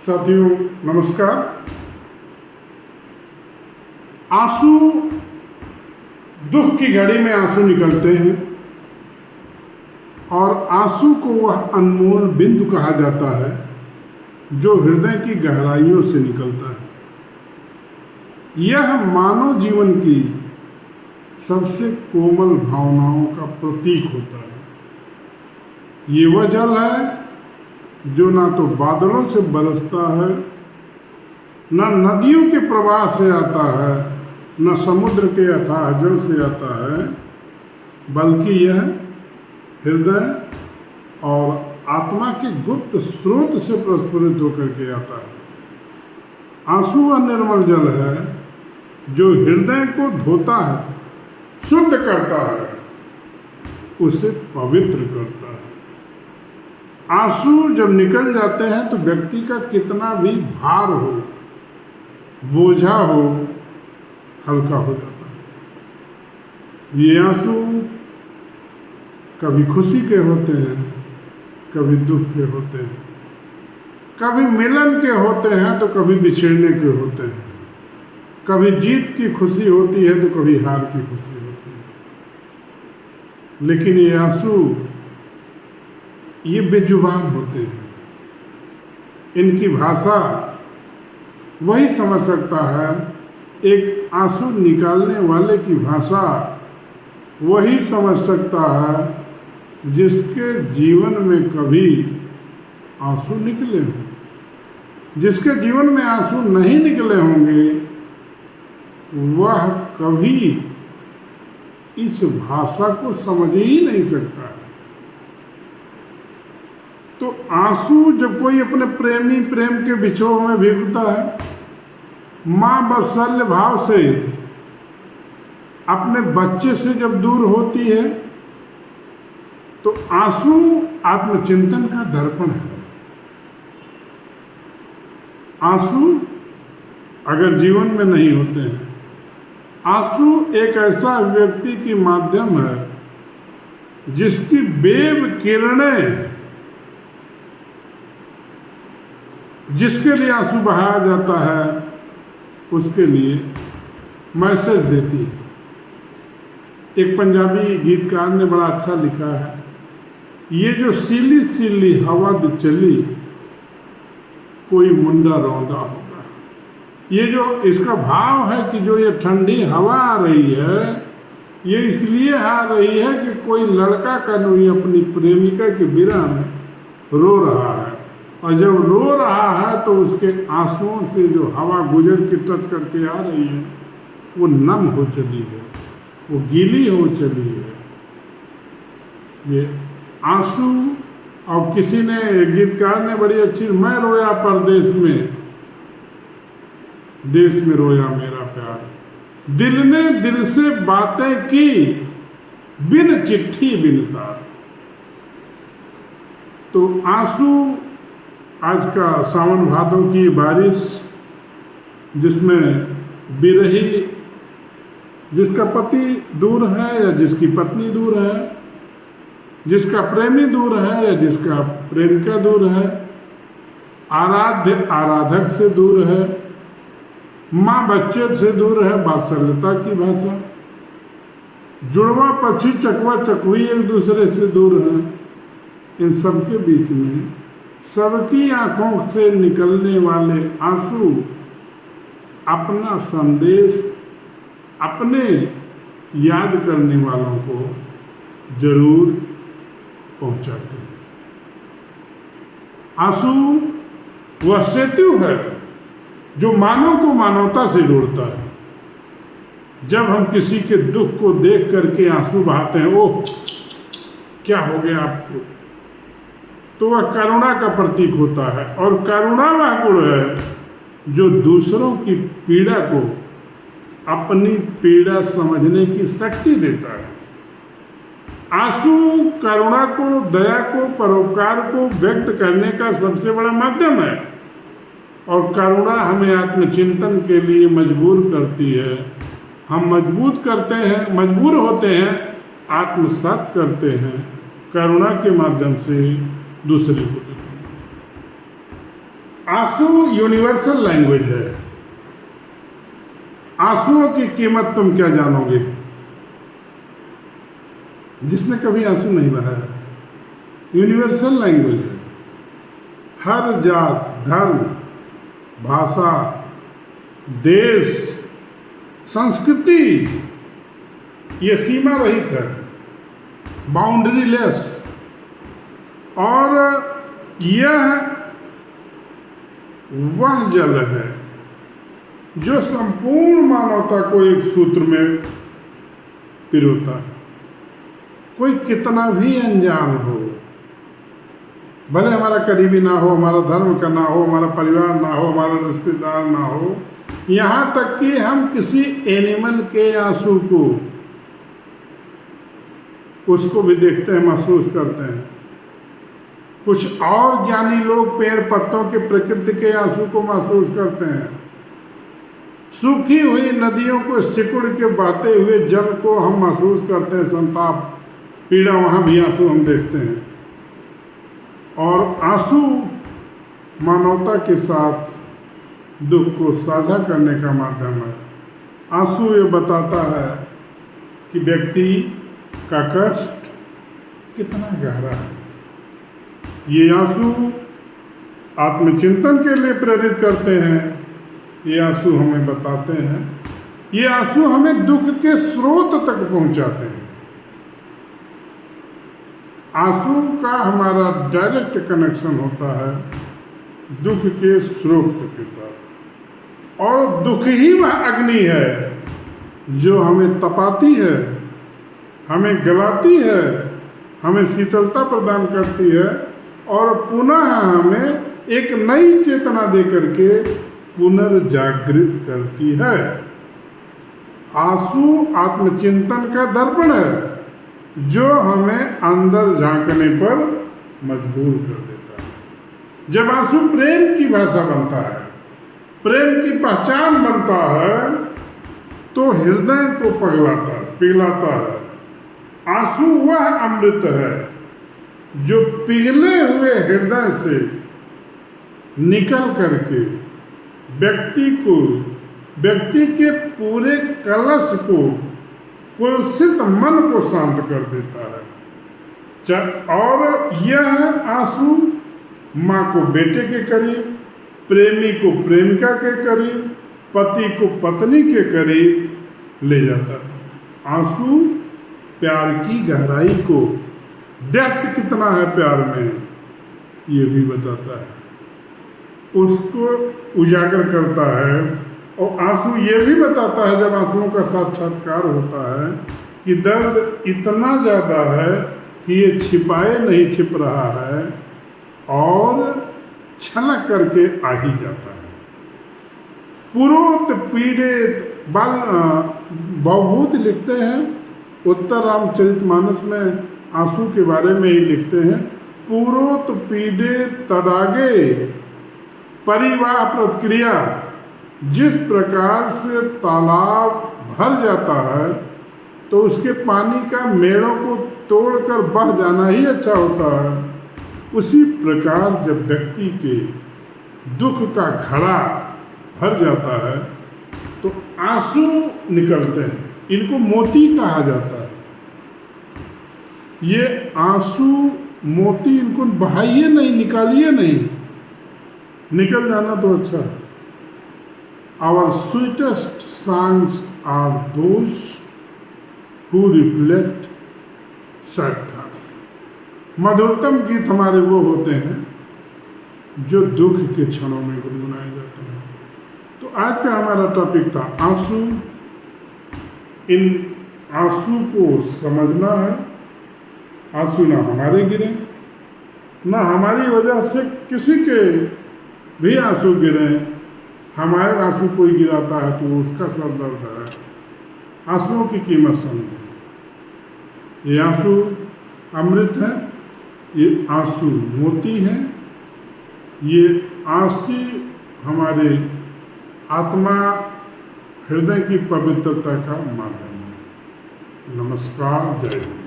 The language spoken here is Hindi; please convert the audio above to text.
साथियों नमस्कार। आंसू, दुख की घड़ी में आंसू निकलते हैं और आंसू को वह अनमोल बिंदु कहा जाता है जो हृदय की गहराइयों से निकलता है। यह मानव जीवन की सबसे कोमल भावनाओं का प्रतीक होता है। ये वह जल है जो ना तो बादलों से बरसता है, न नदियों के प्रवाह से आता है, न समुद्र के अथाह जल से आता है, बल्कि यह हृदय और आत्मा के गुप्त स्रोत से प्रस्फुरित होकर के आता है। आंसू वह निर्मल जल है जो हृदय को धोता है, शुद्ध करता है, उसे पवित्र करता है। आंसू जब निकल जाते हैं तो व्यक्ति का कितना भी भार हो, बोझा हो, हल्का हो जाता है। ये आंसू कभी खुशी के होते हैं, कभी दुख के होते हैं, कभी मिलन के होते हैं तो कभी बिछड़ने के होते हैं, कभी जीत की खुशी होती है तो कभी हार की खुशी होती है। लेकिन ये आंसू ये बेजुबान होते हैं। इनकी भाषा वही समझ सकता है। एक आंसू निकालने वाले की भाषा वही समझ सकता है जिसके जीवन में कभी आंसू निकले हों। जिसके जीवन में आंसू नहीं निकले होंगे वह कभी इस भाषा को समझ ही नहीं सकता है। तो आंसू जब कोई अपने प्रेमी प्रेम के बिछोह में भीगता है, माँ वात्सल्य भाव से अपने बच्चे से जब दूर होती है, तो आंसू आत्मचिंतन का दर्पण है। आंसू अगर जीवन में नहीं होते हैं, आंसू एक ऐसा व्यक्ति की माध्यम है जिसकी बेब किरणें, जिसके लिए आंसू बहाया जाता है, उसके लिए मैसेज देती है। एक पंजाबी गीतकार ने बड़ा अच्छा लिखा है, ये जो सीली सीली हवा चली, कोई मुंडा रौंदा होगा। ये जो इसका भाव है कि जो ये ठंडी हवा आ रही है, ये इसलिए आ रही है कि कोई लड़का कनोई अपनी प्रेमिका के विरह में रो रहा है, और जब रो रहा है तो उसके आंसुओं से जो हवा गुजर के टच करके आ रही है वो नम हो चली है, वो गीली हो चली है। ये आंसू, और किसी ने, गीतकार ने बड़ी अच्छी, मैं रोया परदेश में, देश में रोया मेरा प्यार, दिल ने दिल से बातें की, बिन चिट्ठी बिन तार। तो आंसू, आज का सावन भादों की बारिश, जिसमें बिरही, जिसका पति दूर है या जिसकी पत्नी दूर है, जिसका प्रेमी दूर है या जिसका प्रेमिका दूर है, आराध्य आराधक से दूर है, माँ बच्चे से दूर है, वात्सल्यता की भाषा, जुड़वा पक्षी चकवा चकवी एक दूसरे से दूर है। इन सब के बीच में सबकी आंखों से निकलने वाले आंसू अपना संदेश अपने याद करने वालों को जरूर पहुंचाते हैं। आंसू वह सेतु है जो मानव को मानवता से जोड़ता है। जब हम किसी के दुख को देख करके आंसू बहाते हैं, ओह क्या हो गया आपको, तो वह करुणा का प्रतीक होता है। और करुणा वह गुण है जो दूसरों की पीड़ा को अपनी पीड़ा समझने की शक्ति देता है। आंसू करुणा को, दया को, परोपकार को व्यक्त करने का सबसे बड़ा माध्यम है, और करुणा हमें आत्मचिंतन के लिए मजबूर करती है। हम मजबूर होते हैं, आत्मसात करते हैं करुणा के माध्यम से दूसरे को। आंसू यूनिवर्सल लैंग्वेज है। आंसुओं की कीमत तुम क्या जानोगे? जिसने कभी आंसू नहीं बहाया। यूनिवर्सल लैंग्वेज है। हर जात, धर्म, भाषा, देश, संस्कृति ये सीमा रहित है, बाउंड्री लेस, और यह वह जल है जो संपूर्ण मानवता को एक सूत्र में पिरोता है। कोई कितना भी अनजान हो, भले हमारा करीबी ना हो, हमारा धर्म का ना हो, हमारा परिवार ना हो, हमारा रिश्तेदार ना हो, यहाँ तक कि हम किसी एनिमल के आंसू को उसको भी देखते हैं, महसूस करते हैं। कुछ और ज्ञानी लोग पेड़ पत्तों के, प्रकृति के आंसू को महसूस करते हैं। सूखी हुई नदियों को सिकुड़ के बहते हुए जल को हम महसूस करते हैं, संताप, पीड़ा, वहाँ भी आंसू हम देखते हैं। और आंसू मानवता के साथ दुख को साझा करने का माध्यम है। आंसू ये बताता है कि व्यक्ति का कष्ट कितना गहरा है। ये आंसू आत्मचिंतन के लिए प्रेरित करते हैं। ये आंसू हमें बताते हैं, ये आंसू हमें दुख के स्रोत तक पहुंचाते हैं। आंसू का हमारा डायरेक्ट कनेक्शन होता है दुख के स्रोत के साथ, और दुख ही वह अग्नि है जो हमें तपाती है, हमें गलाती है, हमें शीतलता प्रदान करती है, और पुनः हमें एक नई चेतना देकर के पुनर्जागृत करती है। आंसू आत्मचिंतन का दर्पण है जो हमें अंदर झांकने पर मजबूर कर देता है। जब आंसू प्रेम की भाषा बनता है, प्रेम की पहचान बनता है, तो हृदय को पिघलाता है। आंसू वह अमृत है जो पिघले हुए हृदय से निकल करके व्यक्ति के पूरे कलश को, कुलसित मन को शांत कर देता है। और यह आंसू माँ को बेटे के करीब, प्रेमी को प्रेमिका के करीब, पति को पत्नी के करीब ले जाता है। आंसू प्यार की गहराई को, डेप्थ कितना है प्यार में, ये भी बताता है, उसको उजागर करता है। और आंसू ये भी बताता है, जब आंसुओं का साक्षात्कार होता है, कि दर्द इतना ज़्यादा है कि ये छिपाए नहीं छिप रहा है और छलक करके आ ही जाता है। पुरोत पीड़ित भवभूत लिखते हैं, उत्तर रामचरितमानस में आंसू के बारे में ही लिखते हैं। पुरोत पीड़ित तडागे परिवाह प्रतिक्रिया, जिस प्रकार से तालाब भर जाता है तो उसके पानी का मेड़ों को तोड़कर बह जाना ही अच्छा होता है, उसी प्रकार जब व्यक्ति के दुख का घड़ा भर जाता है तो आंसू निकलते हैं। इनको मोती कहा जाता है। ये आंसू मोती, इनको बहाइए नहीं, निकालिए नहीं, निकल जाना तो अच्छा है। Our sweetest songs are those who reflect sad thoughts. मधुरतम गीत हमारे वो होते हैं जो दुख के क्षणों में गुनगुनाए जाते हैं। तो आज का हमारा टॉपिक था आंसू। इन आंसू को समझना है। आंसू ना हमारे गिरे, ना हमारी वजह से किसी के भी आंसू गिरे। हमारे आंसू कोई गिराता है तो उसका सर दर्द है। आंसुओं की कीमत समझे। ये आंसू अमृत है, ये आंसू मोती है, ये आंसू हमारे आत्मा, हृदय की पवित्रता का माध्यम है। नमस्कार, जय हिंद।